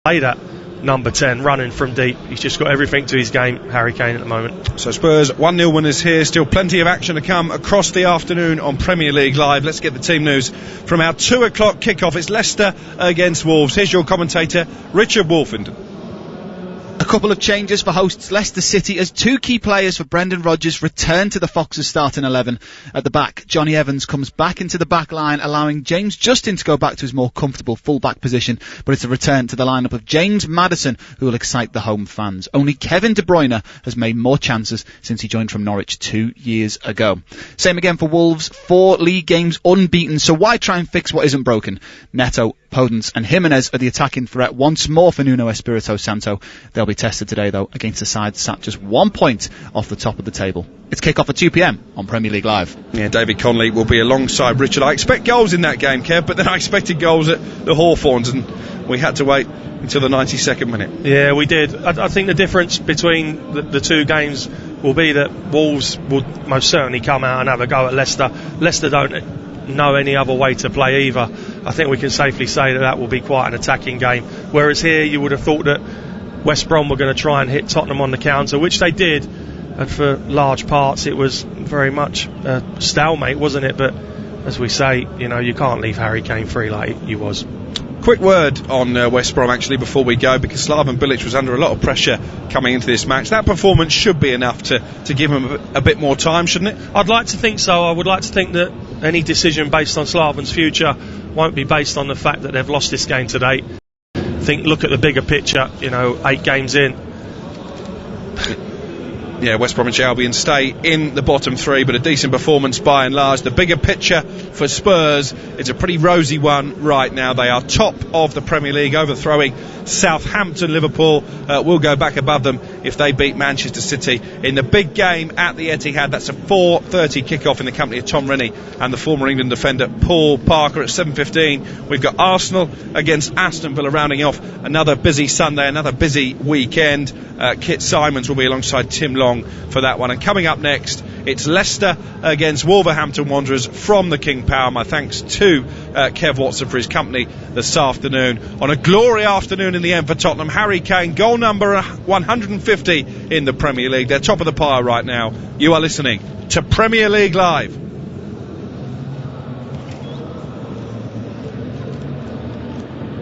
played at number 10, running from deep. He's just got everything to his game, Harry Kane, at the moment. So Spurs 1-0 winners here. Still plenty of action to come across the afternoon on Premier League Live. Let's get the team news from our 2 o'clock kickoff. It's Leicester against Wolves. Here's your commentator, Richard Wolfenden. A couple of changes for hosts Leicester City as 2 key players for Brendan Rodgers return to the Foxes starting 11. At the back, Johnny Evans comes back into the back line, allowing James Justin to go back to his more comfortable full-back position, but it's a return to the lineup of James Maddison who will excite the home fans. Only Kevin De Bruyne has made more chances since he joined from Norwich 2 years ago. Same again for Wolves, 4 league games unbeaten, so why try and fix what isn't broken? Neto, Podence and Jimenez are the attacking threat once more for Nuno Espirito Santo. They'll be tested today though against a side sat just 1 point off the top of the table. It's kick-off at 2 p.m. on Premier League Live. Yeah, David Conley will be alongside Richard. I expect goals in that game, Kev, but then I expected goals at the Hawthorns and we had to wait until the 92nd minute. Yeah, we did. I think the difference between the 2 games will be that Wolves will most certainly come out and have a go at Leicester. Leicester don't know any other way to play either. I think we can safely say that will be quite an attacking game, whereas here you would have thought that West Brom were going to try and hit Tottenham on the counter, which they did, and for large parts it was very much a stalemate, wasn't it? But as we say, you can't leave Harry Kane free like he was. Quick word on West Brom actually before we go, because Slaven Bilic was under a lot of pressure coming into this match. That performance should be enough to give him a bit more time, shouldn't it? I'd like to think so. I would like to think that any decision based on Slaven's future won't be based on the fact that they've lost this game today. Look at the bigger picture, 8 games in. Yeah, West Bromwich Albion stay in the bottom 3, but a decent performance by and large. The bigger picture for Spurs is a pretty rosy one right now. They are top of the Premier League, overthrowing Southampton. Liverpool will go back above them if they beat Manchester City in the big game at the Etihad. That's a 4:30 kickoff in the company of Tom Rennie and the former England defender Paul Parker. At 7:15 we've got Arsenal against Aston Villa, rounding off another busy Sunday, another busy weekend. Kit Simons will be alongside Tim Long for that one. And coming up next, it's Leicester against Wolverhampton Wanderers from the King Power. My thanks to Kev Watson for his company this afternoon. On a glory afternoon in the end for Tottenham, Harry Kane, goal number 150 in the Premier League. They're top of the pile right now. You are listening to Premier League Live.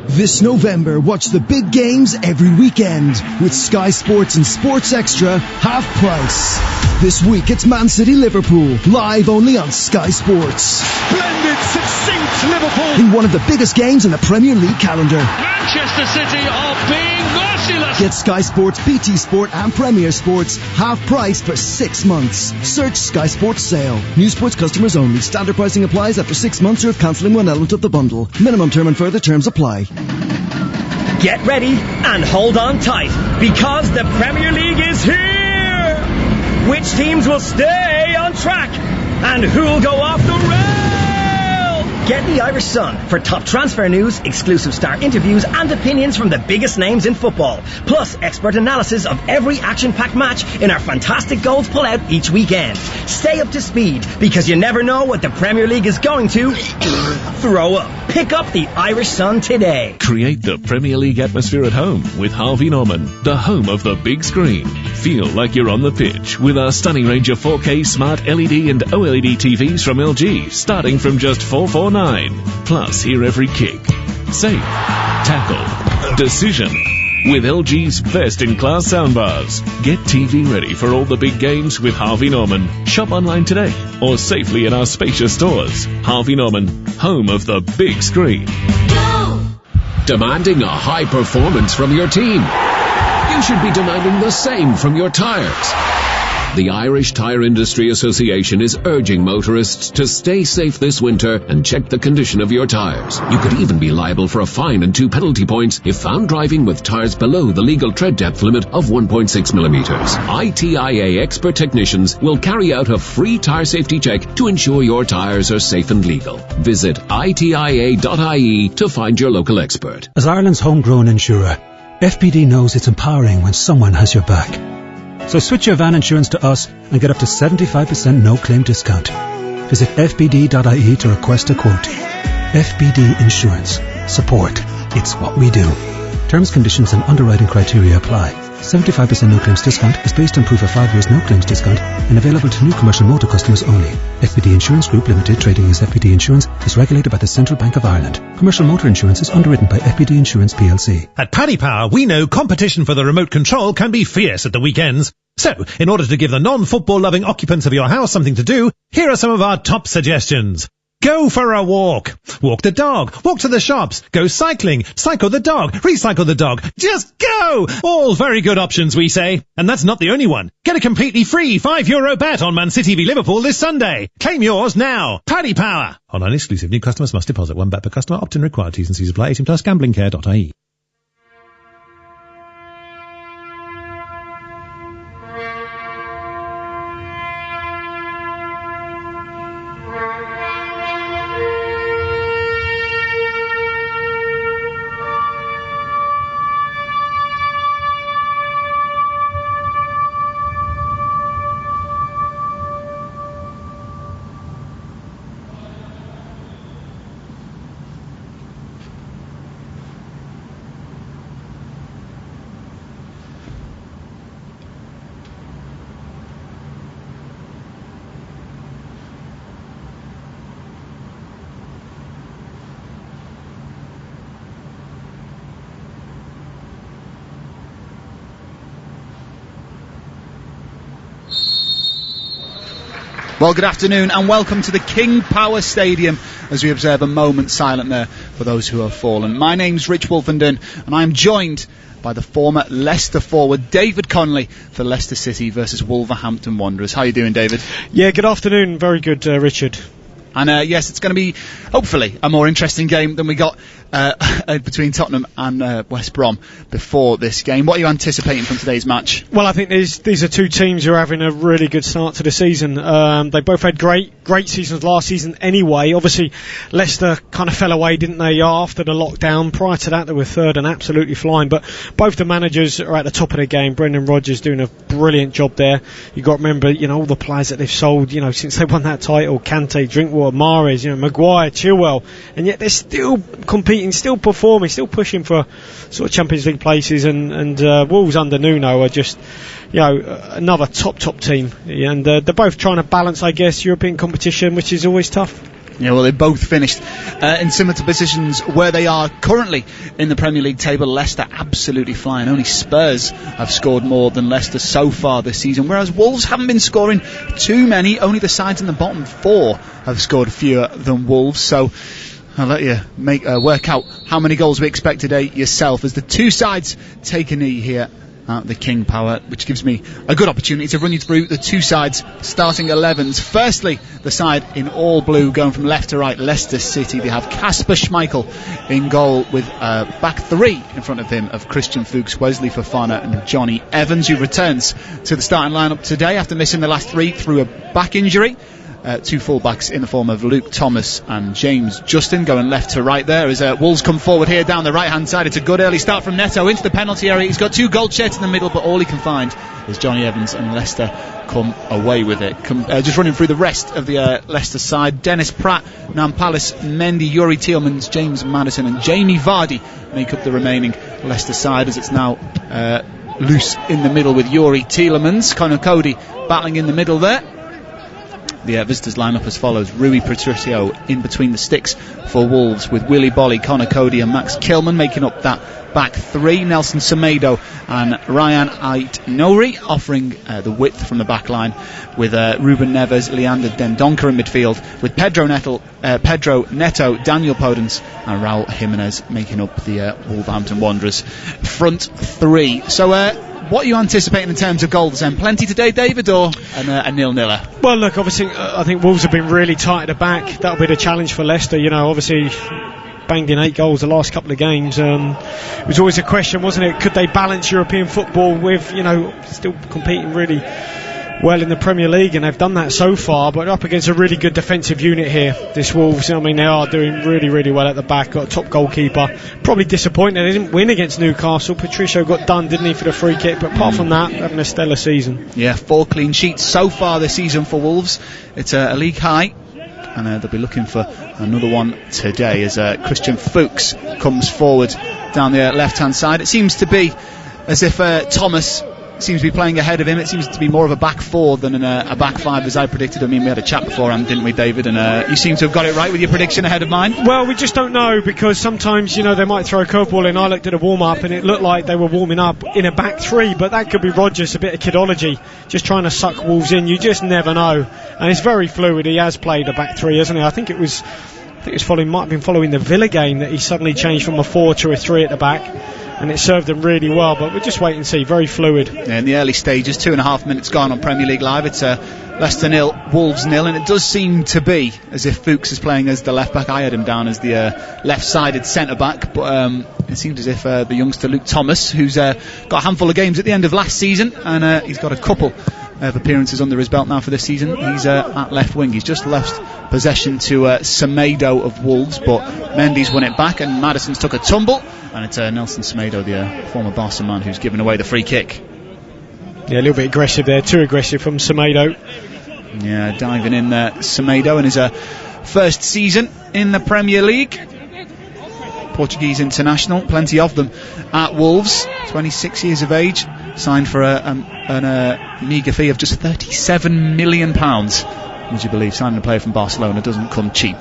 This November, watch the big games every weekend with Sky Sports and Sports Extra half price. This week it's Man City Liverpool, live only on Sky Sports. Splendid, succinct Liverpool in one of the biggest games in the Premier League calendar. Manchester City are being merciless. Get Sky Sports, BT Sport and Premier Sports half price for 6 months. Search Sky Sports Sale. New Sports customers only. Standard pricing applies after 6 months or if cancelling one element of the bundle. Minimum term and further terms apply. Get ready and hold on tight, because the Premier League is here! Which teams will stay on track and who'll go off the rail? Get the Irish Sun for top transfer news, exclusive star interviews and opinions from the biggest names in football, plus expert analysis of every action-packed match in our fantastic goals pull-out each weekend. Stay up to speed, because you never know what the Premier League is going to throw up. Pick up the Irish Sun today. Create the Premier League atmosphere at home with Harvey Norman, the home of the big screen. Feel like you're on the pitch with our stunning range of 4K smart LED and OLED TVs from LG, starting from just $449. Plus, hear every kick, save, tackle, decision with LG's best-in-class soundbars. Get TV ready for all the big games with Harvey Norman. Shop online today or safely in our spacious stores. Harvey Norman, home of the big screen. Go! Demanding a high performance from your team? You should be demanding the same from your tires. The Irish Tyre Industry Association is urging motorists to stay safe this winter and check the condition of your tyres. You could even be liable for a fine and 2 penalty points if found driving with tyres below the legal tread depth limit of 1.6 millimeters. ITIA expert technicians will carry out a free tyre safety check to ensure your tyres are safe and legal. Visit itia.ie to find your local expert. As Ireland's homegrown insurer, FPD knows it's empowering when someone has your back. So switch your van insurance to us and get up to 75% no-claim discount. Visit fbd.ie to request a quote. FBD Insurance. Support. It's what we do. Terms, conditions and underwriting criteria apply. 75% no claims discount is based on proof of 5 years no claims discount and available to new commercial motor customers only. FPD Insurance Group Limited, trading as FPD Insurance, is regulated by the Central Bank of Ireland. Commercial motor insurance is underwritten by FPD Insurance PLC. At Paddy Power, we know competition for the remote control can be fierce at the weekends. So, in order to give the non-football loving occupants of your house something to do, here are some of our top suggestions. Go for a walk. Walk the dog. Walk to the shops. Go cycling. Cycle the dog. Recycle the dog. Just go! All very good options, we say. And that's not the only one. Get a completely free €5 bet on Man City v Liverpool this Sunday. Claim yours now. Paddy Power. Online exclusive. New customers must deposit 1 bet per customer. Opt-in required. T's and C's apply. 18 plus. Gamblingcare.ie. Well, good afternoon and welcome to the King Power Stadium as we observe a moment silent there for those who have fallen. My name's Rich Wolfenden and I am joined by the former Leicester forward David Connolly for Leicester City versus Wolverhampton Wanderers. How are you doing, David? Yeah, good afternoon. Very good, Richard. And yes, it's going to be, hopefully, a more interesting game than we got between Tottenham and West Brom before this game. What are you anticipating from today's match? Well, I think these are two teams who are having a really good start to the season. They both had great seasons last season anyway. Obviously, Leicester kind of fell away, didn't they, after the lockdown. Prior to that, they were third and absolutely flying. But both the managers are at the top of the game. Brendan Rodgers doing a brilliant job there. You've got to remember, all the players that they've sold, since they won that title. Kante, Drinkwater, Mahrez, Maguire, Chilwell. And yet they're still competing, still performing, still pushing for sort of Champions League places. And Wolves under Nuno are just, another top team. And they're both trying to balance, I guess, European competition, which is always tough. Yeah, well, they both finished in similar positions where they are currently in the Premier League table. Leicester absolutely flying. Only Spurs have scored more than Leicester so far this season, whereas Wolves haven't been scoring too many. Only the sides in the bottom 4 have scored fewer than Wolves. So I'll let you work out how many goals we expect today yourself as the two sides take a knee here at the King Power, which gives me a good opportunity to run you through the two sides starting 11s. Firstly, the side in all blue going from left to right, Leicester City. They have Kasper Schmeichel in goal with back 3 in front of him of Christian Fuchs, Wesley Fofana and Johnny Evans, who returns to the starting lineup today after missing the last 3 through a back injury. 2 full-backs in the form of Luke Thomas and James Justin going left to right there as Wolves come forward here down the right-hand side. It's a good early start from Neto into the penalty area. He's got 2 goal sheds in the middle, but all he can find is Johnny Evans, and Leicester come away with it. Just running through the rest of the Leicester side: Dennis Pratt, Nampalys Mendy, Yuri Tielemans, James Maddison and Jamie Vardy make up the remaining Leicester side, as it's now loose in the middle with Yuri Tielemans. Conor Cody battling in the middle there. The visitors line up as follows: Rui Patricio in between the sticks for Wolves, with Willy Bolly, Conor Cody and Max Kilman making up that back 3. Nelson Semedo and Ryan Ait-Nouri offering the width from the back line, with Ruben Neves, Leander Dendoncker in midfield, with Pedro Neto, Daniel Podence and Raul Jimenez making up the Wolverhampton Wanderers front 3. So what are you anticipating in terms of goals then? Plenty today, David, or a 0-0? Well, look, obviously, I think Wolves have been really tight at the back. That'll be the challenge for Leicester. Obviously banged in 8 goals the last couple of games. It was always a question, wasn't it? Could they balance European football with, still competing really well in the Premier League, and they've done that so far, but up against a really good defensive unit here, this Wolves. They are doing really, really well at the back. Got a top goalkeeper. Probably disappointed they didn't win against Newcastle. Patricio got done, didn't he, for the free kick, but apart from that, having a stellar season. Yeah, 4 clean sheets so far this season for Wolves. It's a league high, and they'll be looking for another one today as Christian Fuchs comes forward down the left-hand side. It seems to be as if Thomas seems to be playing ahead of him. It seems to be more of a back four than a back five, as I predicted. I mean, we had a chat beforehand, didn't we, David? And you seem to have got it right with your prediction ahead of mine. Well, we just don't know, because sometimes, they might throw a curveball in. I looked at a warm-up and it looked like they were warming up in a back three, but that could be Rodgers, a bit of kidology, just trying to suck Wolves in. You just never know. And it's very fluid. He has played a back three, hasn't he? I think it was might have been following the Villa game that he suddenly changed from a 4 to a 3 at the back, and it served them really well. But we'll just wait and see. Very fluid. Yeah, in the early stages, 2.5 minutes gone on Premier League Live. It's Leicester 0, Wolves 0, and it does seem to be as if Fuchs is playing as the left back. I had him down as the left-sided centre back, but it seems as if the youngster Luke Thomas, who's got a handful of games at the end of last season, and he's got a couple of appearances under his belt now for this season. He's at left wing. He's just lost possession to Semedo of Wolves, but Mendy's won it back, and Maddison's took a tumble, and it's Nelson Semedo, the former Barca man, who's given away the free kick. Yeah, a little bit aggressive there, too aggressive from Semedo. Yeah, diving in there, Semedo in his first season in the Premier League. Portuguese international, plenty of them at Wolves. 26 years of age, signed for a meagre fee of just £37 million. Would you believe? Signing a player from Barcelona doesn't come cheap.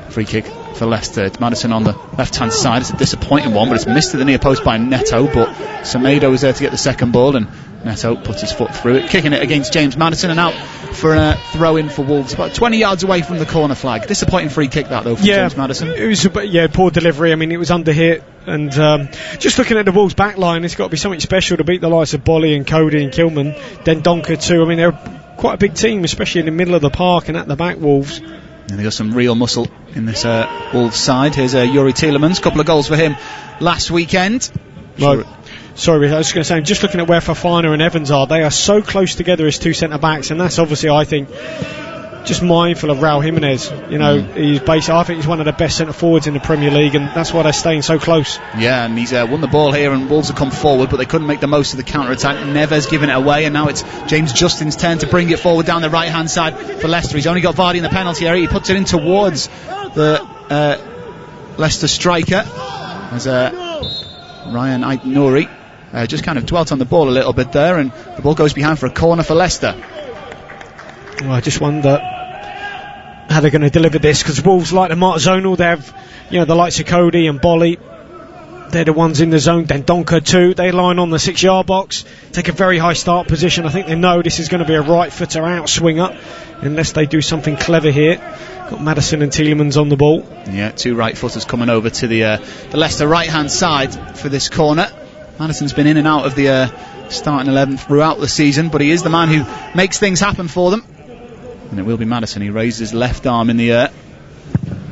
Free kick for Leicester. It's Maddison on the left-hand side. It's a disappointing one, but it's missed at the near post by Neto, but Semedo is there to get the second ball, and Neto puts his foot through it, kicking it against James Maddison, and out for a throw-in for Wolves, about 20 yards away from the corner flag. Disappointing free kick that, though, for James Maddison. It was poor delivery. I mean, it was under hit, and just looking at the Wolves back line, it's got to be something special to beat the likes of Bolly and Cody and Kilman, then Donker too. I mean, they're quite a big team, especially in the middle of the park and at the back, Wolves. And they got some real muscle in this Wolves side. Here's Yuri Tielemans, couple of goals for him last weekend. Sorry, I was just going to say, just looking at where Fofana and Evans are, they are so close together as two centre-backs, and that's obviously, I think, just mindful of Raul Jimenez. I think he's one of the best centre-forwards in the Premier League, and that's why they're staying so close. Yeah, and he's won the ball here, and Wolves have come forward, but they couldn't make the most of the counter-attack. Neves given it away, and now it's James Justin's turn to bring it forward down the right-hand side for Leicester. He's only got Vardy in the penalty area. He puts it in towards the Leicester striker as Ryan Aït-Nouri just kind of dwelt on the ball a little bit there, and the ball goes behind for a corner for Leicester. Well, I just wonder how they're going to deliver this, because Wolves like the mark zonal. They have the likes of Cody and Bolly, they're the ones in the zone. Then Donker too, they line on the 6-yard box, take a very high start position. I think they know this is going to be a right footer out swinger unless they do something clever here. Got Maddison and Tielemans on the ball. Yeah, two right footers coming over to the Leicester right hand side for this corner. Maddison's been in and out of the starting 11 throughout the season, but he is the man who makes things happen for them. And it will be Maddison. He raised his left arm in the air,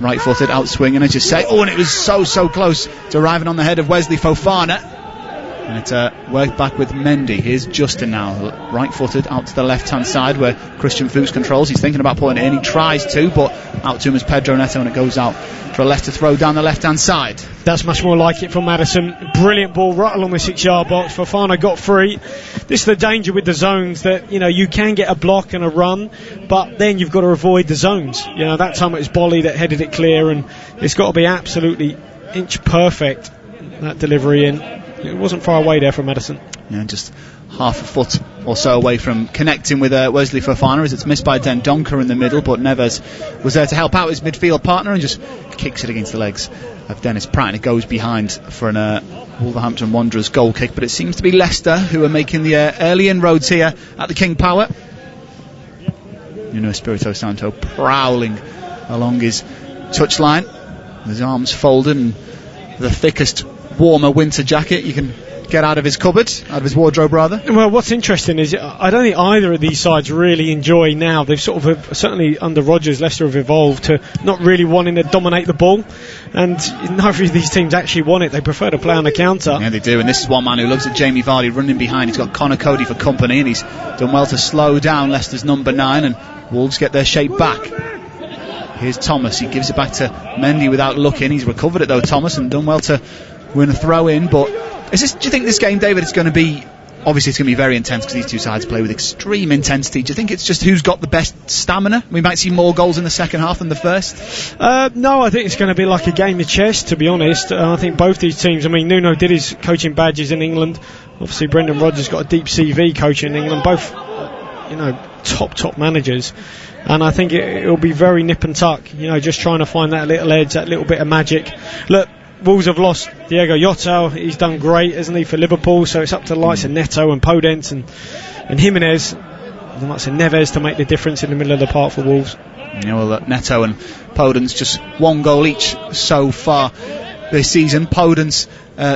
right footed, out swinging, as you say. Oh, and it was so close to arriving on the head of Wesley Fofana. And it worked back with Mendy. Here's Justin now, right footed, out to the left hand side where Christian Fuchs controls. He's thinking about putting it in. He tries to, but out to him is Pedro Neto, and it goes out for a Leicester throw down the left hand side. That's much more like it from Maddison. Brilliant ball right along the 6-yard box. Fofana got free. This is the danger with the zones, that you can get a block and a run, but then you've got to avoid the zones. That time it was Bolly that headed it clear, and it's got to be absolutely inch perfect, that delivery in. It wasn't far away there from Maddison. Yeah, just half a foot or so away from connecting with Wesley Fofana, as it's missed by Den Donker in the middle, but Neves was there to help out his midfield partner and just kicks it against the legs of Dennis Pratt, and it goes behind for an Wolverhampton Wanderers goal kick. But it seems to be Leicester who are making the early inroads here at the King Power. Espirito Santo prowling along his touchline, his arms folded, and the thickest warmer winter jacket you can get out of his cupboard, out of his wardrobe rather. Well, what's interesting is I don't think either of these sides really enjoy now. They've sort of certainly under Rodgers, Leicester have evolved to not really wanting to dominate the ball, and neither of these teams actually want it. They prefer to play on the counter. Yeah, they do, and this is one man who loves it. Jamie Vardy running behind. He's got Connor Cody for company, and he's done well to slow down Leicester's number 9, and Wolves get their shape back. Here's Thomas. He gives it back to Mendy without looking. He's recovered it though, Thomas, and done well to win a throw in. But do you think this game, David, is going to be Obviously, it's going to be very intense because these two sides play with extreme intensity. Do you think it's just who's got the best stamina? We might see more goals in the second half than the first? No, I think it's going to be like a game of chess, to be honest. I think both these teams, I mean, Nuno did his coaching badges in England. Obviously, Brendan Rodgers got a deep CV coaching in England. Both, top managers. And I think it'll be very nip and tuck, just trying to find that little edge, that little bit of magic. Look, Wolves have lost Diego Jota. He's done great, hasn't he, for Liverpool? So it's up to the likes of Neto and Podence and Jimenez, the likes of Neves to make the difference in the middle of the park for Wolves. Neto and Podence just 1 goal each so far this season. Podence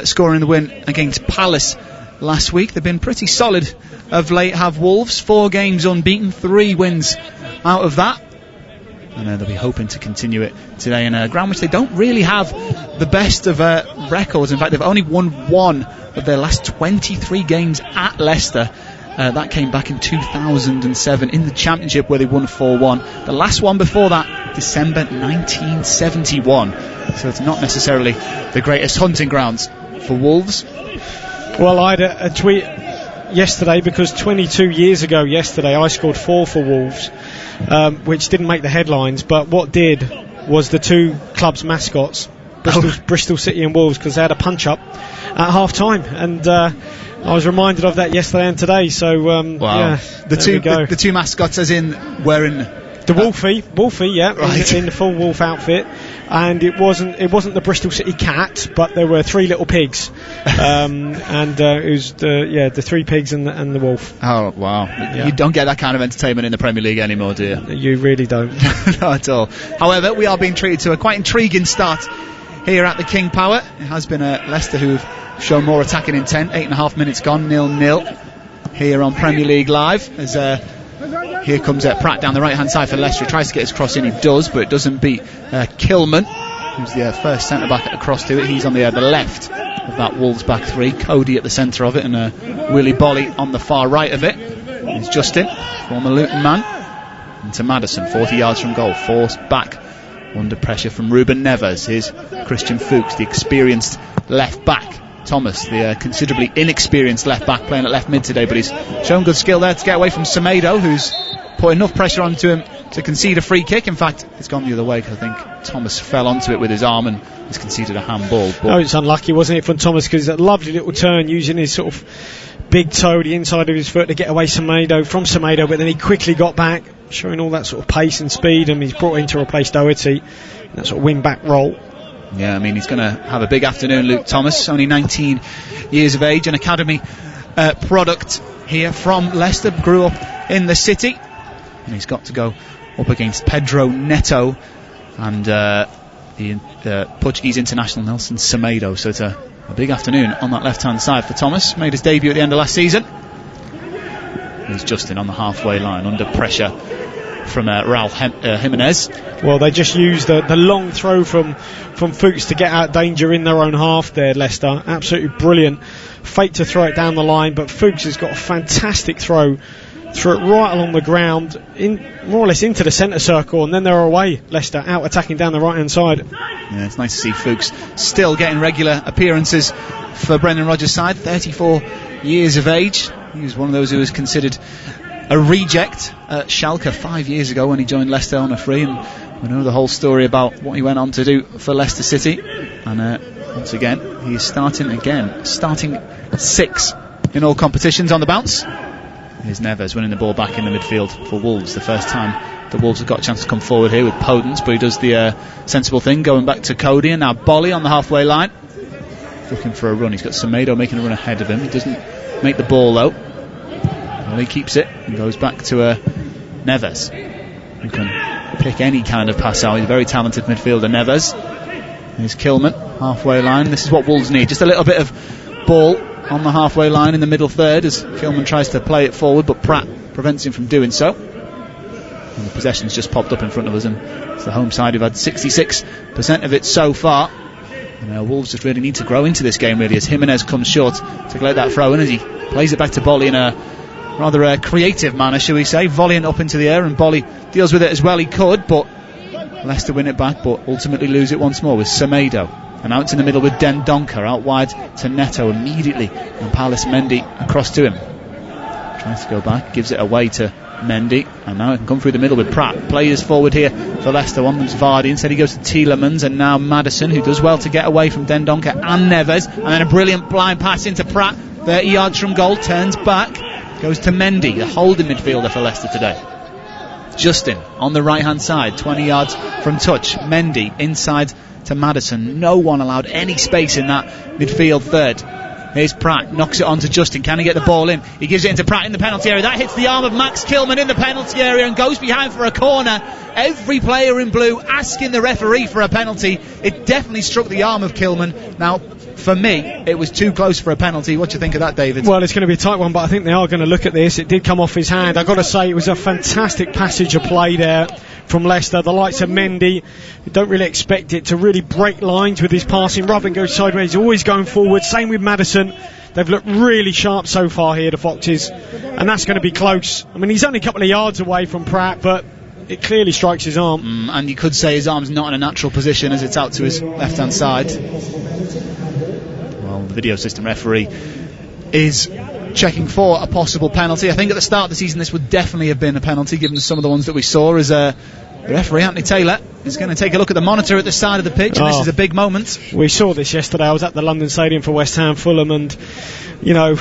scoring the win against Palace last week. They've been pretty solid of late, have Wolves. 4 games unbeaten, 3 wins out of that. And they'll be hoping to continue it today in a ground which they don't really have the best of records. In fact, they've only won 1 of their last 23 games at Leicester. That came back in 2007 in the Championship, where they won 4-1. The last one before that, December 1971. So it's not necessarily the greatest hunting grounds for Wolves. Well, I had a tweet yesterday because 22 years ago yesterday I scored 4 for Wolves, which didn't make the headlines, but what did was the 2 clubs' mascots, Bristol City and Wolves, because they had a punch-up at half-time, and I was reminded of that yesterday and today, so wow. The two mascots as in wearing the Wolfie, yeah, right. in the full wolf outfit, and it wasn't the Bristol City cat, but there were 3 little pigs, and it was the 3 pigs and the wolf. Oh wow! Yeah. You don't get that kind of entertainment in the Premier League anymore, do you? You really don't. Not at all. However, we are being treated to a quite intriguing start here at the King Power. It has been Leicester who've shown more attacking intent. 8.5 minutes gone, 0-0 here on Premier League Live. As here comes Pratt down the right hand side for Leicester. He tries to get his cross in, he does, but it doesn't beat Kilman, who's the first centre back across to it. He's on the left of that Wolves back 3. Cody at the centre of it, and Willie Bolly on the far right of it. Here's Justin, former Luton man, into Maddison, 40 yards from goal, forced back under pressure from Ruben Neves. Here's Christian Fuchs, the experienced left back. Thomas, the considerably inexperienced left back, playing at left mid today, but he's shown good skill there to get away from Semedo, who's put enough pressure onto him to concede a free kick. In fact, it's gone the other way because I think Thomas fell onto it with his arm and has conceded a handball. Oh, it's unlucky, wasn't it, from Thomas, because it's a lovely little turn using his sort of big toe, the inside of his foot, to get away from Semedo, but then he quickly got back, showing all that sort of pace and speed, and he's brought in to replace Doherty in that sort of wing-back role. Yeah, I mean, he's going to have a big afternoon, Luke Thomas, only 19 years of age, an academy product here from Leicester, grew up in the city, and he's got to go up against Pedro Neto and the Portuguese international Nelson Semedo, so it's a big afternoon on that left-hand side for Thomas. Made his debut at the end of last season. Here's Justin on the halfway line, under pressure from Raul Jimenez. Well, they just used the long throw from Fuchs to get out danger in their own half there, Leicester. Absolutely brilliant. Fake to throw it down the line, but Fuchs has got a fantastic throw. Threw it right along the ground, more or less into the centre circle, and then they're away, Leicester, out attacking down the right-hand side. Yeah, it's nice to see Fuchs still getting regular appearances for Brendan Rodgers' side. 34 years of age. He was one of those who was considered a reject at Schalke 5 years ago when he joined Leicester on a free, and we know the whole story about what he went on to do for Leicester City. And once again, he is starting 6 in all competitions on the bounce. Here's Neves winning the ball back in the midfield for Wolves. The first time the Wolves have got a chance to come forward here with Podence, but he does the sensible thing, going back to Cody, and now Bolly on the halfway line, looking for a run. He's got Semedo making a run ahead of him. He doesn't make the ball though. Well, he keeps it and goes back to Neves, who can pick any kind of pass out. He's a very talented midfielder, Neves. Here's Kilman, halfway line. This is what Wolves need, just a little bit of ball on the halfway line in the middle third as Kilman tries to play it forward, but Pratt prevents him from doing so. And the possession's just popped up in front of us, and it's the home side who've had 66% of it so far. And Wolves just really need to grow into this game, really, as Jimenez comes short to collect that throw in, as he plays it back to Bolly in a rather creative manner, shall we say, volleying up into the air, and Bolly deals with it as well he could, but Leicester win it back, but ultimately lose it once more with Semedo. And out in the middle with Dendoncker, out wide to Neto immediately, and Palace Mendy across to him. Tries to go back, gives it away to Mendy, and now it can come through the middle with Pratt. Players forward here for Leicester. One of them's Vardy, instead he goes to Tielemans, and now Maddison, who does well to get away from Dendoncker and Neves, and then a brilliant blind pass into Pratt, 30 yards from goal, turns back, goes to Mendy, the holding midfielder for Leicester today. Justin on the right hand side, 20 yards from touch. Mendy inside to Maddison. No one allowed any space in that midfield third. Here's Pratt, knocks it on to Justin. Can he get the ball in? He gives it into Pratt in the penalty area. That hits the arm of Max Kilman in the penalty area and goes behind for a corner. Every player in blue asking the referee for a penalty. It definitely struck the arm of Kilman. Now, for me, it was too close for a penalty. What do you think of that, David? Well, it's going to be a tight one, but I think they are going to look at this. It did come off his hand. I've got to say, it was a fantastic passage of play there from Leicester. The likes of Mendy, you don't really expect it to really break lines with his passing rather than go sideways. He's always going forward. Same with Maddison. They've looked really sharp so far here, the Foxes, and that's going to be close. I mean, he's only a couple of yards away from Pratt, but it clearly strikes his arm. And you could say his arm's not in a natural position as it's out to his left-hand side. Well, the video system referee is checking for a possible penalty. I think at the start of the season this would definitely have been a penalty, given some of the ones that we saw, as the referee Anthony Taylor is going to take a look at the monitor at the side of the pitch, and this is a big moment. We saw this yesterday. I was at the London Stadium for West Ham Fulham, and you know,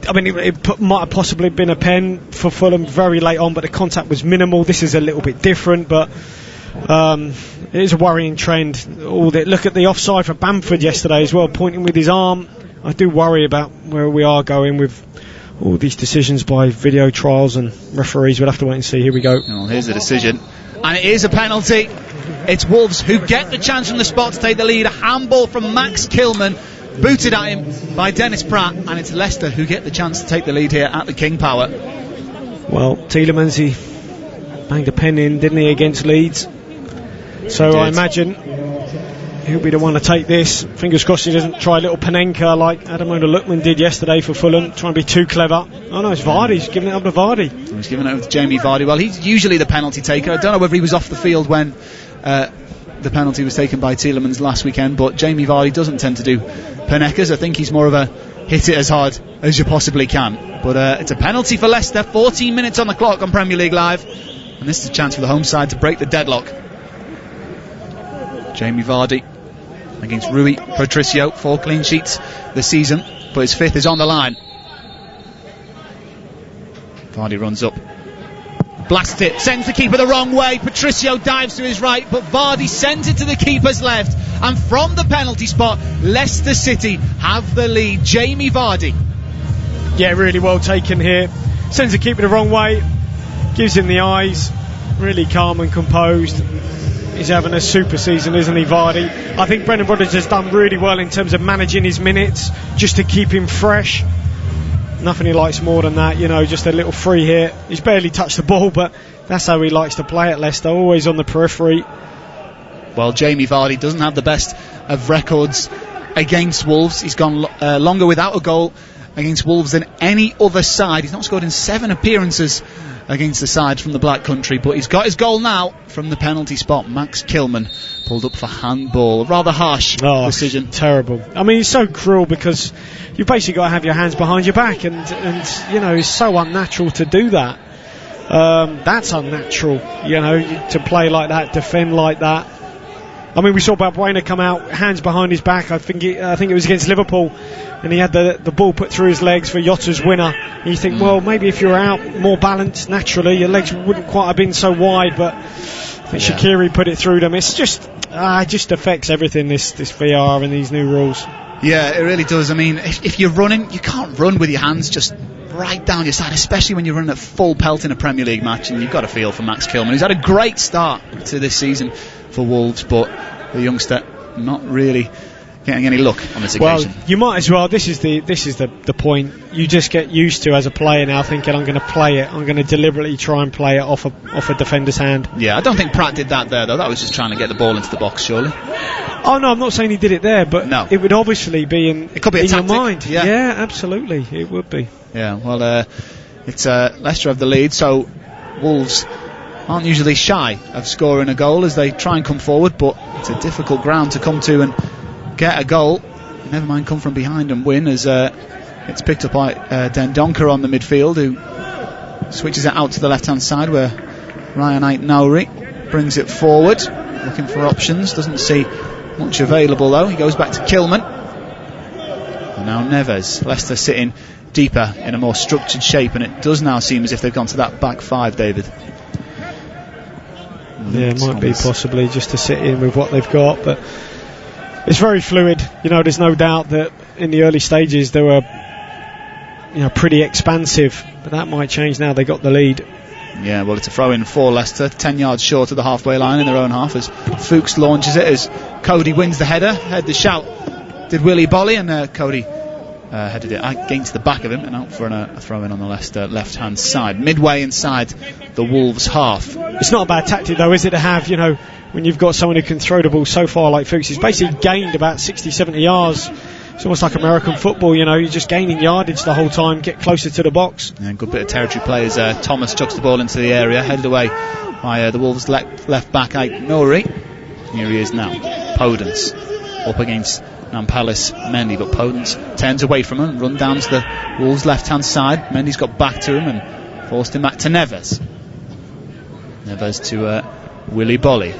I mean, it might have possibly been a pen for Fulham very late on, but the contact was minimal. This is a little bit different, but it is a worrying trend. Look at the offside for Bamford yesterday as well, pointing with his arm. I do worry about where we are going with all these decisions by video trials and referees. We'll have to wait and see. Here we go. Well, here's the decision, and it is a penalty. It's Wolves who get the chance from the spot to take the lead. A handball from Max Kilman, booted at him by Dennis Pratt, and it's Leicester who get the chance to take the lead here at the King Power. Well, Tielemans, he banged a pen in, didn't he, against Leeds? So I imagine he'll be the one to take this. Fingers crossed he doesn't try a little Panenka like Adamola Lookman did yesterday for Fulham, trying to be too clever. Oh no, it's Vardy. He's giving it up to Vardy. He's giving it over to Jamie Vardy. Well, he's usually the penalty taker. I don't know whether he was off the field when the penalty was taken by Tielemans last weekend, but Jamie Vardy doesn't tend to do Panekas. I think he's more of a hit it as hard as you possibly can. But it's a penalty for Leicester. 14 minutes on the clock on Premier League Live, and this is a chance for the home side to break the deadlock. Jamie Vardy against Rui Patricio, 4 clean sheets this season, but his 5th is on the line. Vardy runs up, blasts it, sends the keeper the wrong way. Patricio dives to his right, but Vardy sends it to the keeper's left, and from the penalty spot, Leicester City have the lead. Jamie Vardy. Yeah, really well taken here. Sends the keeper the wrong way, gives him the eyes, really calm and composed. He's having a super season, isn't he, Vardy? I think Brendan Rodgers has done really well in terms of managing his minutes, just to keep him fresh. Nothing he likes more than that, you know, just a little free hit. He's barely touched the ball, but that's how he likes to play at Leicester, always on the periphery. Well, Jamie Vardy doesn't have the best of records against Wolves. He's gone longer without a goal against Wolves than any other side. He's not scored in 7 appearances against the side from the Black Country, but he's got his goal now from the penalty spot. Max Kilman pulled up for handball. Rather harsh decision. Terrible. I mean, it's so cruel because you've basically got to have your hands behind your back, and you know, it's so unnatural to do that. That's unnatural, you know, to play like that, defend like that. I mean, we saw Balbuena come out, hands behind his back. I think it was against Liverpool, and he had the ball put through his legs for Yotta's winner. And you think, well, maybe if you're out more balanced naturally, your legs wouldn't quite have been so wide. But I think Shaqiri put it through them. It's just affects everything. This VR and these new rules. Yeah, it really does. I mean, if you're running, you can't run with your hands just right down your side, especially when you're running at full pelt in a Premier League match. And you've got to feel for Max Kilman. He's had a great start to this season for Wolves, but the youngster not really getting any luck on this occasion. Well, you might as well. This is the point. You just get used to as a player now, thinking I'm going to play it. I'm going to deliberately try and play it off a defender's hand. Yeah, I don't think Pratt did that there though. That was just trying to get the ball into the box, surely. Oh no, I'm not saying he did it there, but no. It would obviously be in your mind. Yeah, absolutely, it would be. Yeah, well, it's Leicester have the lead, so Wolves aren't usually shy of scoring a goal as they try and come forward, but it's a difficult ground to come to and get a goal, never mind come from behind and win, as it's picked up by Dendoncker on the midfield, who switches it out to the left hand side where Ryan Ait-Nouri brings it forward, looking for options, doesn't see much available though. He goes back to Kilman, and now Neves. Leicester sitting deeper in a more structured shape, and it does now seem as if they've gone to that back five, David. Yeah, it might be possibly just to sit in with what they've got, but it's very fluid. There's no doubt that in the early stages they were pretty expansive, but that might change now they got the lead. Yeah, well, it's a throw in for Leicester, 10 yards short of the halfway line in their own half, as Fuchs launches it, as Cody wins the header. Head the shout did Willy Bolly, and Cody headed it against the back of him and out for a throw in on the Leicester left hand side, midway inside the Wolves half. It's not a bad tactic though, is it, to have, when you've got someone who can throw the ball so far like Fuchs. He's basically gained about 60-70 yards. It's almost like American football, you're just gaining yardage the whole time, get closer to the box. Yeah, good bit of territory play as Thomas chucks the ball into the area, headed away by the Wolves left back Ait-Nouri. Here he is now, Podence up against Nampalys Mendy, but Podence turns away from him, run down to the Wolves left hand side. Mendy's got back to him and forced him back to Neves. Neves to Willy Bolly.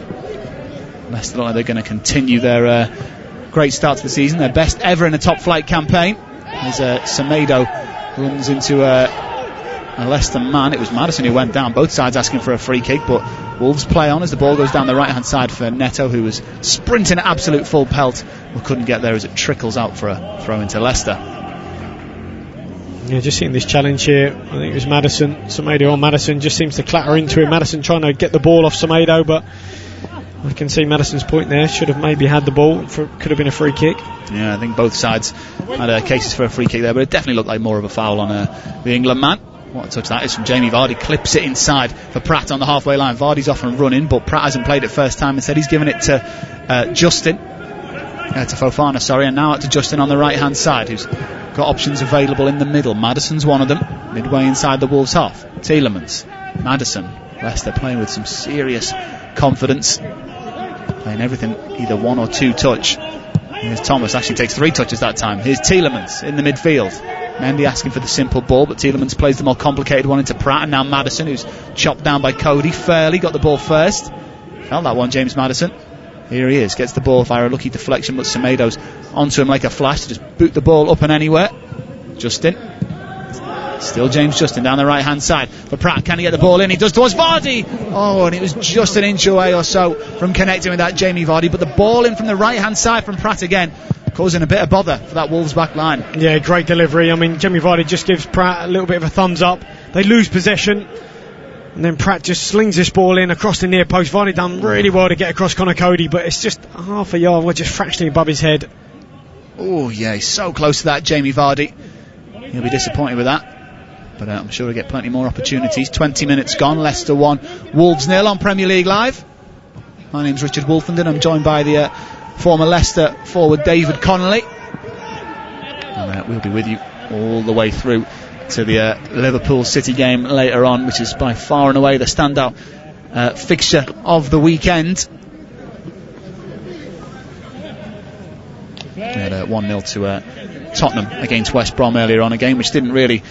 Leicester look like they're going to continue their great start to the season, their best ever in a top flight campaign, as Semedo runs into a Leicester man. It was Maddison who went down, both sides asking for a free kick, but Wolves play on as the ball goes down the right hand side for Neto, who was sprinting at absolute full pelt but couldn't get there as it trickles out for a throw into Leicester. Yeah, just seeing this challenge here, I think it was Maddison, Semedo on Maddison, just seems to clatter into him. Maddison trying to get the ball off Semedo, but I can see Maddison's point there, should have maybe had the ball, could have been a free kick. Yeah, I think both sides had cases for a free kick there, but it definitely looked like more of a foul on the England man. What a touch that is from Jamie Vardy, clips it inside for Pratt on the halfway line. Vardy's off and running, but Pratt hasn't played it first time. Instead he's given it to Justin, to Fofana, sorry, and now to Justin on the right hand side, who's got options available in the middle. Maddison's one of them, midway inside the Wolves half. Tielemans, Maddison, Leicester playing with some serious confidence, playing everything either one or two touch. Here's Thomas, actually takes 3 touches that time. Here's Tielemans in the midfield. Mendy asking for the simple ball, but Tielemans plays the more complicated one into Pratt, and now Maddison, who's chopped down by Cody. Fairly got the ball first. Felt that one, James Maddison. Here he is, gets the ball via a lucky deflection, but Semedo's onto him like a flash to just boot the ball up and anywhere. Justin. Still James Justin down the right hand side for Pratt. Can he get the ball in? He does towards Vardy. Oh, and it was just an inch away or so from connecting with that Jamie Vardy, but the ball in from the right hand side from Pratt again, causing a bit of bother for that Wolves back line. Yeah, great delivery. I mean, Jamie Vardy just gives Pratt a little bit of a thumbs up. They lose possession, and then Pratt just slings this ball in across the near post. Vardy done really well to get across Connor Cody, but it's just half a yard, just fractionally above his head. Oh yeah, he's so close to that, Jamie Vardy. He'll be disappointed with that, but I'm sure he'll get plenty more opportunities. 20 minutes gone, Leicester 1, Wolves 0 on Premier League Live. My name's Richard Wolfenden. I'm joined by the former Leicester forward David Connolly, and we'll be with you all the way through to the Liverpool City game later on, which is by far and away the standout fixture of the weekend. Had 1-0 to Tottenham against West Brom earlier on, a game which didn't really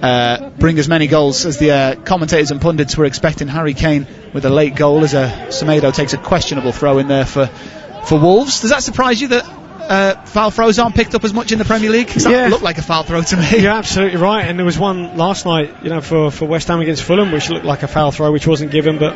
bring as many goals as the commentators and pundits were expecting. Harry Kane with a late goal as Semedo takes a questionable throw in there for Wolves. Does that surprise you that foul throws aren't picked up as much in the Premier League? That looked like a foul throw to me. You're absolutely right, and there was one last night, for West Ham against Fulham, which looked like a foul throw, which wasn't given, but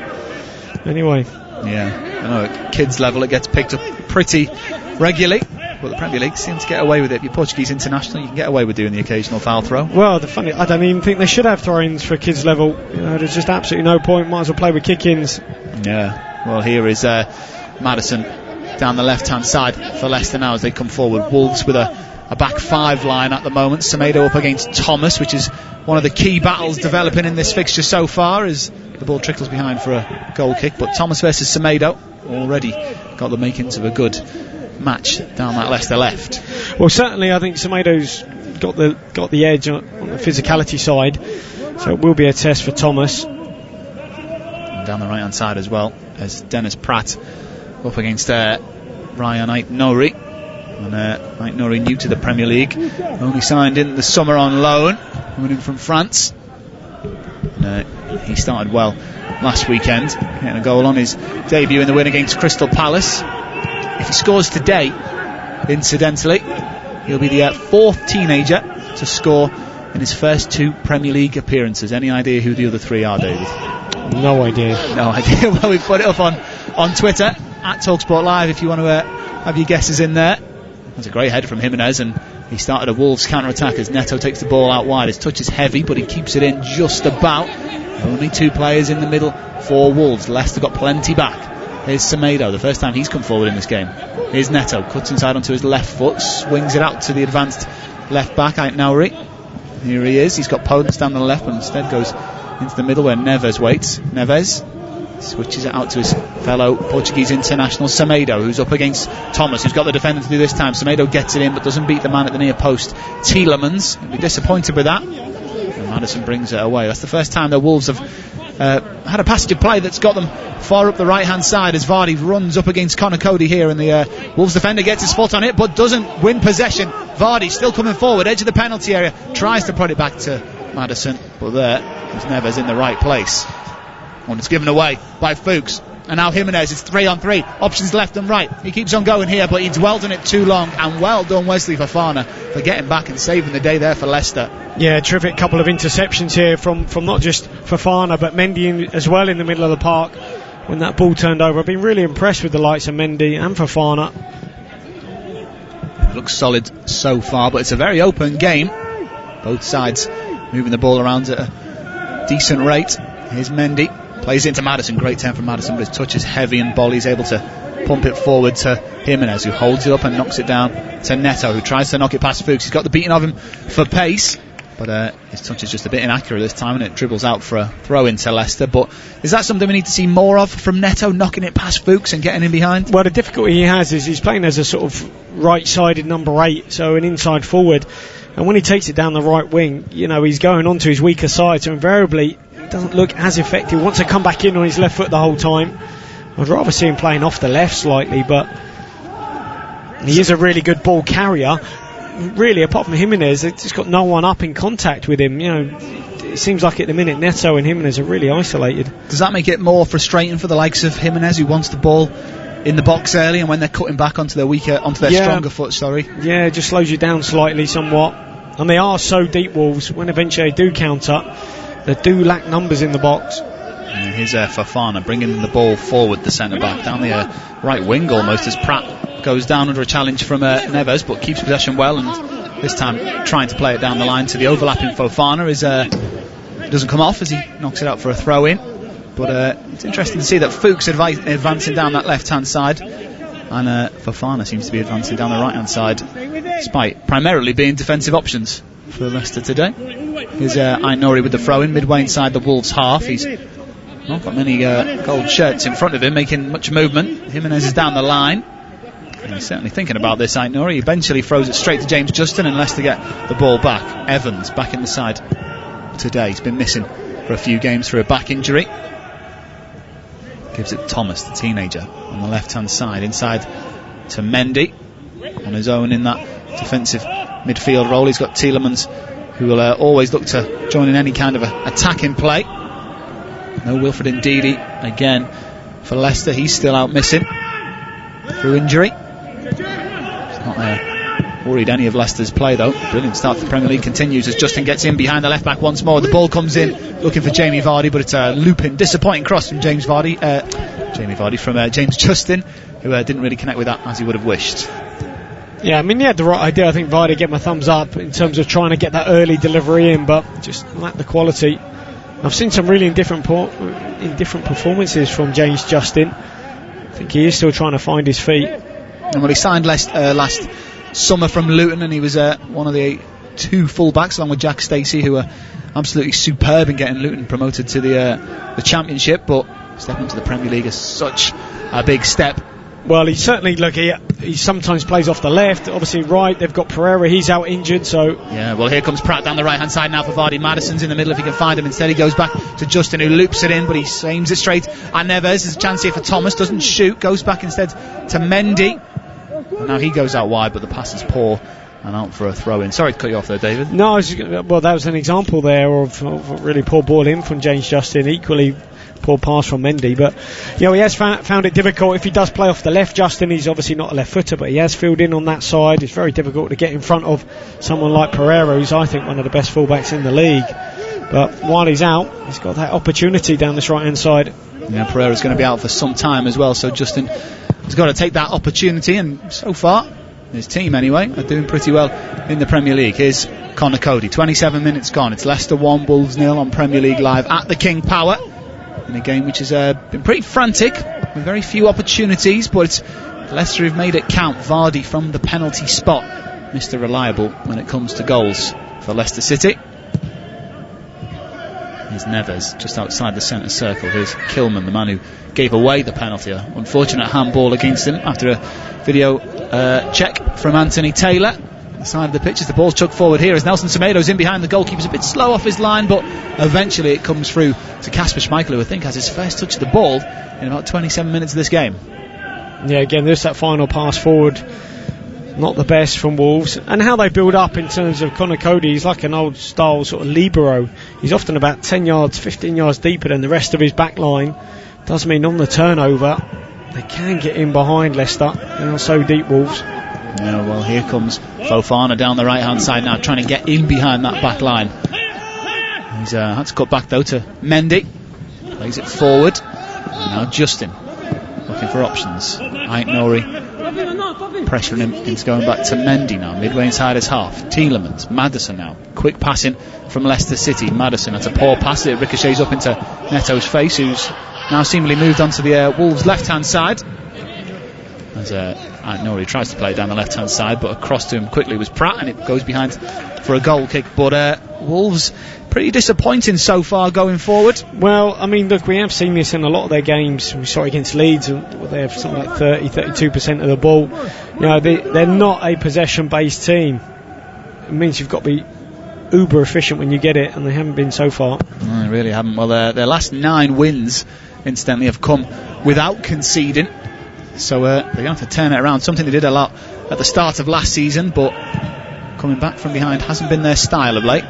anyway. Yeah, I know at kids level it gets picked up pretty regularly, but the Premier League seems to get away with it. If you're Portuguese international, you can get away with doing the occasional foul throw. Well, I don't even think they should have throw-ins for kids level. There's just absolutely no point. Might as well play with kick-ins. Yeah, well, here is Maddison down the left-hand side for Leicester now as they come forward. Wolves with a back five line at the moment. Semedo up against Thomas, which is one of the key battles developing in this fixture so far, as the ball trickles behind for a goal kick. But Thomas versus Semedo already got the makings of a good match down that Leicester left. Well, certainly I think Semedo's got the edge on the physicality side, so it will be a test for Thomas. And down the right hand side as well as Dennis Pratt up against Ryan Ait-Nouri. And Mike Norrie, new to the Premier League, only signed in the summer on loan, coming in from France. And, he started well last weekend, getting a goal on his debut in the win against Crystal Palace. If he scores today, incidentally, he'll be the fourth teenager to score in his first 2 Premier League appearances. Any idea who the other 3 are, David? No idea. No idea. Well, we've put it up on Twitter at TalkSport Live if you want to have your guesses in there. That's a great header from Jimenez, and he started a Wolves counter-attack as Neto takes the ball out wide. His touch is heavy, but he keeps it in just about. Only 2 players in the middle for Wolves. Leicester got plenty back. Here's Semedo, the first time he's come forward in this game. Here's Neto, cuts inside onto his left foot, swings it out to the advanced left back, Aït-Nouri. Here he is, he's got Podence down the left, but instead goes into the middle where Neves waits. Neves switches it out to his fellow Portuguese international Semedo, who's up against Thomas, who's got the defender to do this time. Semedo gets it in but doesn't beat the man at the near post, Tielemans. He'll be disappointed with that, and Maddison brings it away. That's the first time the Wolves have had a passage of play that's got them far up the right hand side as Vardy runs up against Conor Cody here, and the Wolves defender gets his foot on it but doesn't win possession. Vardy still coming forward, edge of the penalty area, tries to put it back to Maddison, but there is Neves in the right place. And it's given away by Fuchs. And now Jimenez, it's 3-on-3, options left and right. He keeps on going here, but he's dwelled on it too long. And well done, Wesley Fofana, for getting back and saving the day there for Leicester. Yeah, terrific couple of interceptions here from not just Fofana but Mendy as well in the middle of the park when that ball turned over. I've been really impressed with the likes of Mendy and Fofana. It looks solid so far, but it's a very open game. Both sides moving the ball around at a decent rate. Here's Mendy. Plays into Maddison, great turn from Maddison, but his touch is heavy and Bolly's able to pump it forward to Jimenez, who holds it up and knocks it down to Neto, who tries to knock it past Fuchs. He's got the beating of him for pace, but his touch is just a bit inaccurate this time, and it dribbles out for a throw into Leicester. But is that something we need to see more of from Neto, knocking it past Fuchs and getting in behind? Well, the difficulty he has is he's playing as a sort of right-sided number 8, so an inside forward, and when he takes it down the right wing, he's going on to his weaker side, so invariably doesn't look as effective. Wants to come back in on his left foot the whole time. I'd rather see him playing off the left slightly, but he is a really good ball carrier. Really, apart from Jimenez, they've just got no one up in contact with him. It seems like at the minute Neto and Jimenez are really isolated. Does that make it more frustrating for the likes of Jimenez, who wants the ball in the box early, and when they're cutting back onto their stronger foot? Yeah, it just slows you down slightly somewhat. And they are so deep, Wolves, when eventually they do counter, they do lack numbers in the box. And here's Fofana bringing the ball forward, the centre back down the right wing almost, as Pratt goes down under a challenge from Neves, but keeps possession well, and this time trying to play it down the line to the overlapping Fofana. Doesn't come off as he knocks it out for a throw in, but it's interesting to see that Fuchs advancing down that left hand side, and Fofana seems to be advancing down the right hand side, despite primarily being defensive options for Leicester today. Here's Aït-Nouri with the throw in midway inside the Wolves half. He's not got many gold shirts in front of him making much movement. Jimenez is down the line, and he's certainly thinking about this. Aït-Nouri eventually throws it straight to James Justin, and Leicester get the ball back. Evans back in the side today. He's been missing for a few games through a back injury. Gives it Thomas, the teenager, on the left hand side, inside to Mendy on his own in that defensive midfield role. He's got Tielemans, who will always look to join in any kind of attacking play. No Wilfred Ndidi again for Leicester. He's still out missing through injury. He's not worried any of Leicester's play though. Brilliant start to the Premier League continues as Justin gets in behind the left back once more. The ball comes in looking for Jamie Vardy, but it's a looping, disappointing cross from James Justin, who didn't really connect with that as he would have wished. Yeah, I mean, he had the right idea. I think Vardy gave him a thumbs up in terms of trying to get that early delivery in, but just lacked the quality. I've seen some really indifferent performances from James Justin. I think he is still trying to find his feet. And well, he signed last summer from Luton, and he was one of the 2 full-backs along with Jack Stacey, who were absolutely superb in getting Luton promoted to the Championship, but stepping into the Premier League is such a big step. Well, he certainly, he sometimes plays off the left, obviously right. They've got Pereira, he's out injured, so... Yeah, well, here comes Pratt down the right-hand side now for Vardy. Maddison's in the middle if he can find him. Instead, he goes back to Justin, who loops it in, but he aims it straight at Neves. There's a chance here for Thomas, doesn't shoot, goes back instead to Mendy. And now he goes out wide, but the pass is poor and out for a throw-in. Sorry to cut you off there, David. No, well, that was an example there of a really poor ball in from James Justin. Equally poor pass from Mendy, but he has found it difficult. If he does play off the left, Justin, he's obviously not a left footer, but he has filled in on that side. It's very difficult to get in front of someone like Pereira, who's I think one of the best fullbacks in the league. But while he's out, he's got that opportunity down this right hand side. Yeah, Pereira's going to be out for some time as well, so Justin has got to take that opportunity, and so far his team anyway are doing pretty well in the Premier League. Here's Conor Cody, 27 minutes gone. It's Leicester 1, Wolves 0 on Premier League Live at the King Power, in a game which has been pretty frantic with very few opportunities, but Leicester have made it count. Vardy from the penalty spot, Mr. Reliable when it comes to goals for Leicester City. Here's Neves just outside the centre circle. Here's Kilman, the man who gave away the penalty. An unfortunate handball against him after a video check from Anthony Taylor. The side of the pitch as the ball's chucked forward here as Nelson Semedo's in behind the goalkeeper's a bit slow off his line, but eventually it comes through to Kasper Schmeichel, who I think has his first touch of the ball in about 27 minutes of this game. Yeah, again, there's that final pass forward, not the best from Wolves, and how they build up in terms of Conor Cody. He's like an old style sort of libero. He's often about 10 yards, 15 yards deeper than the rest of his back line. Does mean on the turnover they can get in behind Leicester. They are so deep, Wolves. Yeah, well, here comes Fofana down the right hand side now, trying to get in behind that back line. He's had to cut back though to Mendy. Plays it forward. And now Justin looking for options. Ait Nouri pressuring him into going back to Mendy now, midway inside his half. Tielemans, Maddison now. Quick passing from Leicester City. Maddison, that's a poor pass. It ricochets up into Neto's face, who's now seemingly moved onto the Wolves left hand side. As Ait Nouri tries to play it down the left hand side, but across to him quickly was Pratt, and it goes behind for a goal kick. But Wolves pretty disappointing so far going forward. Well, I mean, look, we have seen this in a lot of their games. We saw it against Leeds, they have something like 32% of the ball. You know, they're not a possession-based team. It means you've got to be uber efficient when you get it, and they haven't been so far. No, they really haven't. Well, their last 9 wins, incidentally, have come without conceding. So they're going to have to turn it around. Something they did a lot at the start of last season, but coming back from behind hasn't been their style of late.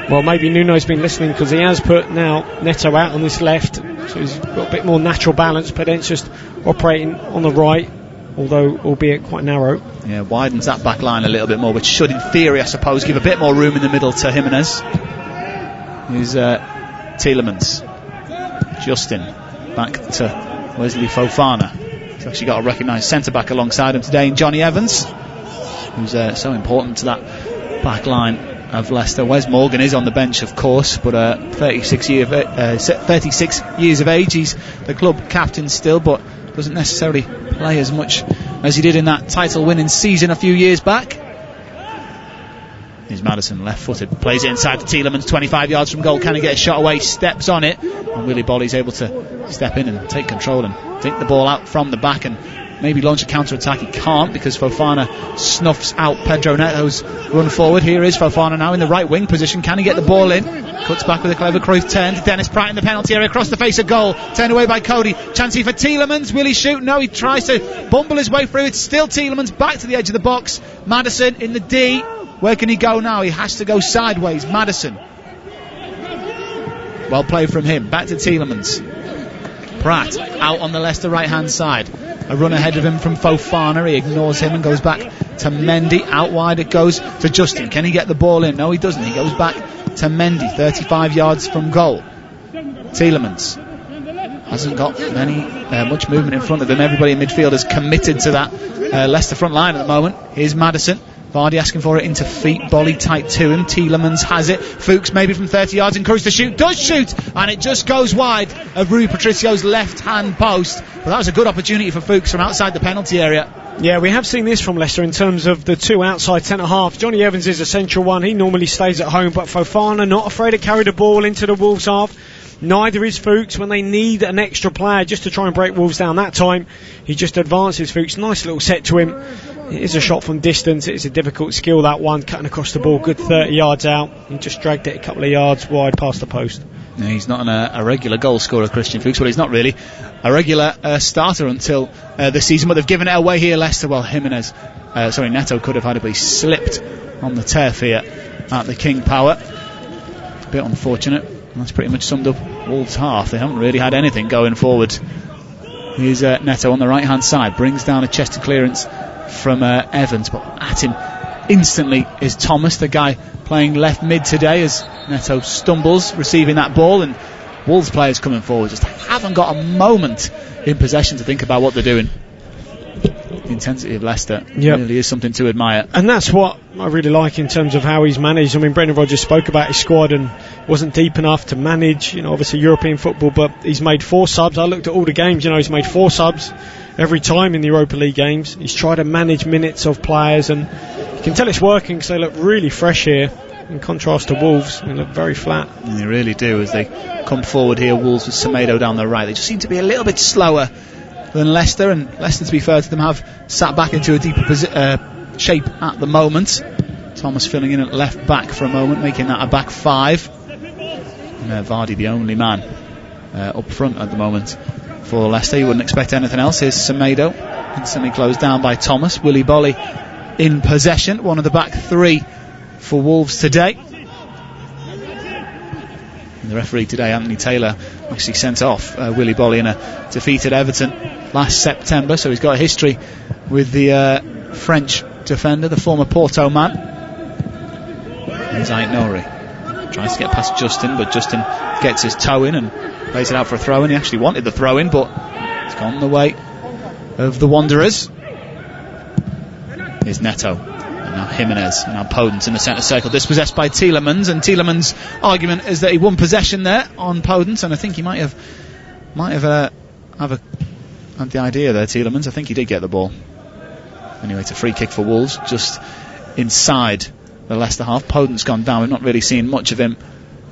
Well, maybe Nuno's been listening, because he has put now Neto out on this left, so he's got a bit more natural balance. Pedence just operating on the right, although albeit quite narrow. Yeah, widens that back line a little bit more, which should in theory, I suppose, give a bit more room in the middle to Jimenez. Here's Tielemans. Justin back to Wesley Fofana. He's actually got a recognised centre-back alongside him today in Johnny Evans, who's so important to that back line of Leicester. Wes Morgan is on the bench, of course, but 36 years of age. He's the club captain still, but doesn't necessarily play as much as he did in that title-winning season a few years back. Here's Maddison, left-footed, plays it inside to Tielemans, 25 yards from goal. Can he get a shot away? Steps on it, and Willy Bolly's able to step in and take control and dink the ball out from the back and maybe launch a counter-attack. He can't, because Fofana snuffs out Pedro Neto's run forward. Here is Fofana now in the right wing position. Can he get the ball in? Cuts back with a clever Cruyff turn to Dennis Pratt in the penalty area, across the face of goal, turned away by Cody. Chance for Tielemans. Will he shoot? No, he tries to bumble his way through. It's still Tielemans back to the edge of the box. Maddison in the D. Where can he go now? He has to go sideways. Maddison. Well played from him. Back to Tielemans. Pratt out on the Leicester right hand side. A run ahead of him from Fofana. He ignores him and goes back to Mendy. Out wide it goes to Justin. Can he get the ball in? No, he doesn't. He goes back to Mendy, 35 yards from goal. Tielemans hasn't got much movement in front of him. Everybody in midfield is committed to that Leicester front line at the moment. Here's Maddison. Vardy asking for it into feet, Bolly tight to him. Tielemans has it. Fuchs maybe from 30 yards, encouraged to shoot, does shoot, and it just goes wide of Rui Patricio's left hand post. But that was a good opportunity for Fuchs from outside the penalty area. Yeah, we have seen this from Leicester in terms of the two outside centre halves. Johnny Evans is a central one. He normally stays at home, but Fofana not afraid to carry the ball into the Wolves half. Neither is Fuchs when they need an extra player just to try and break Wolves down. That time he just advances Fuchs. Nice little set to him. It is a shot from distance. It is a difficult skill, that one, cutting across the ball, good 30 yards out. He just dragged it a couple of yards wide past the post. He's not a regular goal scorer, Christian Fuchs, but he's not really a regular starter until the season. But they've given it away here, Leicester. Well, Neto could have had it, but he slipped on the turf here at the King Power. A bit unfortunate. And that's pretty much summed up Wolves' half. They haven't really had anything going forward. Here's Neto on the right hand side, brings down a chested clearance from Evans, but at him instantly is Thomas, the guy playing left mid today, as Neto stumbles receiving that ball, and Wolves players coming forward just haven't got a moment in possession to think about what they're doing. The intensity of Leicester really is something to admire, and that's what I really like in terms of how he's managed. I mean, Brendan Rodgers spoke about his squad and wasn't deep enough to manage, obviously European football, but he's made 4 subs. I looked at all the games, he's made 4 subs every time in the Europa League games. He's tried to manage minutes of players, and you can tell it's working because they look really fresh here in contrast to Wolves. They look very flat. And they really do as they come forward here. Wolves with Semedo down the right. They just seem to be a little bit slower than Leicester, and Leicester, to be fair to them, have sat back into a deeper shape at the moment. Thomas filling in at left back for a moment, making that a back 5. And Vardy the only man up front at the moment for Leicester. You wouldn't expect anything else. Here's Semedo, instantly closed down by Thomas. Willy Bolly in possession, one of the back 3 for Wolves today. And the referee today, Anthony Taylor, actually sent off Willy Bolly in a defeat at Everton last September, so he's got a history with the French defender, the former Porto man. Here's Ait-Nouri, tries to get past Justin, but Justin gets his toe in and plays it out for a throw-in. He actually wanted the throw-in, but it's gone the way of the Wanderers. Here's Neto, and now Jimenez, and now Podence in the centre circle, dispossessed by Tielemans, and Tielemans' argument is that he won possession there on Podence, and I think he might have had the idea there, Tielemans. I think he did get the ball. Anyway, it's a free kick for Wolves, just inside the Leicester half. Podence gone down. We've not really seen much of him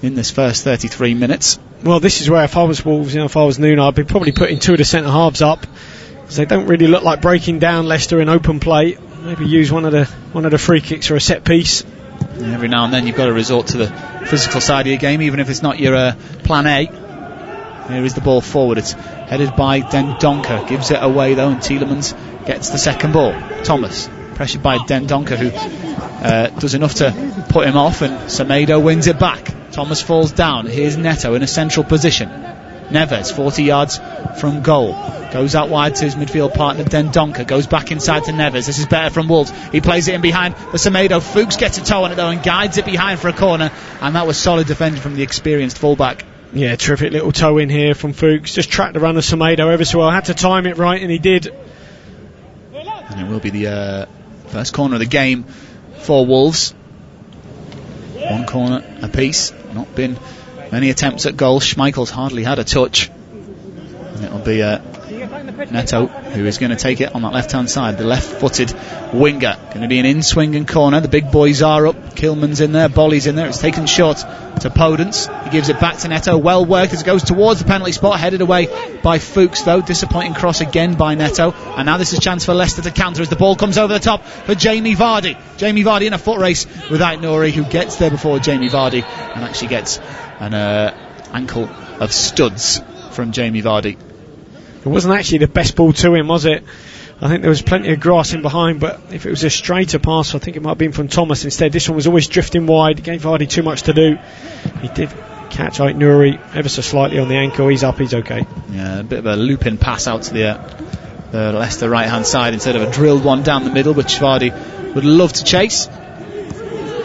in this first 33 minutes. Well, this is where, if I was Wolves, if I was Nuno, I'd be probably putting 2 of the centre halves up, because they don't really look like breaking down Leicester in open play. Maybe use one of the free kicks or a set piece. And every now and then you've got to resort to the physical side of your game, even if it's not your plan A. Here is the ball forward. It's headed by Dendoncker. Gives it away though, and Tielemans gets the second ball. Thomas, pressured by Dendoncker, who does enough to put him off, and Semedo wins it back. Thomas falls down. Here's Neto in a central position. Neves, 40 yards from goal. Goes out wide to his midfield partner Dendoncker. Goes back inside to Neves. This is better from Wolves. He plays it in behind for Semedo. Fuchs gets a toe on it though and guides it behind for a corner. And that was solid defending from the experienced fullback. Yeah, terrific little toe in here from Fuchs. Just tracked the run of Semedo ever so well. Had to time it right, and he did. And it will be the first corner of the game for Wolves. 1 corner apiece. Not been many attempts at goal. Schmeichel's hardly had a touch. And it'll be Neto who is going to take it on that left hand side. The left footed winger. Going to be an in-swing and corner. The big boys are up. Kilman's in there. Bolly's in there. It's taken short to Podence. He gives it back to Neto. Well worked as it goes towards the penalty spot. Headed away by Fuchs though. Disappointing cross again by Neto. And now this is a chance for Leicester to counter as the ball comes over the top for Jamie Vardy. Jamie Vardy in a foot race with Ait-Nouri, who gets there before Jamie Vardy and actually gets an ankle of studs from Jamie Vardy. It wasn't actually the best ball to him, was it? I think there was plenty of grass in behind, but if it was a straighter pass, I think it might have been from Thomas instead. This one was always drifting wide. It gave Vardy too much to do. He did catch Ait-Nouri ever so slightly on the ankle. He's up, he's okay. Yeah, a bit of a looping pass out to the Leicester right hand side instead of a drilled one down the middle, which Vardy would love to chase.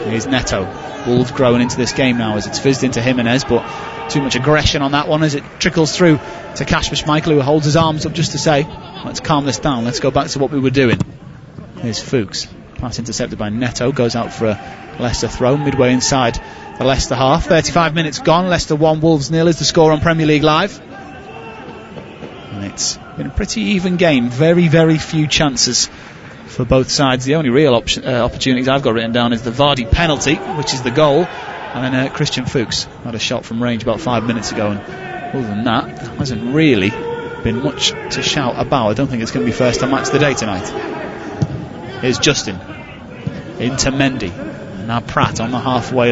Here's Neto. Wolves growing into this game now as it's fizzed into Jimenez, but too much aggression on that one as it trickles through to Kasper Schmeichel, who holds his arms up just to say, let's calm this down, let's go back to what we were doing. Here's Fuchs, pass intercepted by Neto, goes out for a Leicester throw midway inside the Leicester half. 35 minutes gone, Leicester 1, Wolves 0 is the score on Premier League Live. And it's been a pretty even game, very, very few chances for both sides. The only real opportunities I've got written down is the Vardy penalty, which is the goal, and then Christian Fuchs had a shot from range about 5 minutes ago, and other than that, there hasn't really been much to shout about. I don't think it's going to be first time match of the day tonight. Here's Justin into Mendy, and now Pratt on the halfway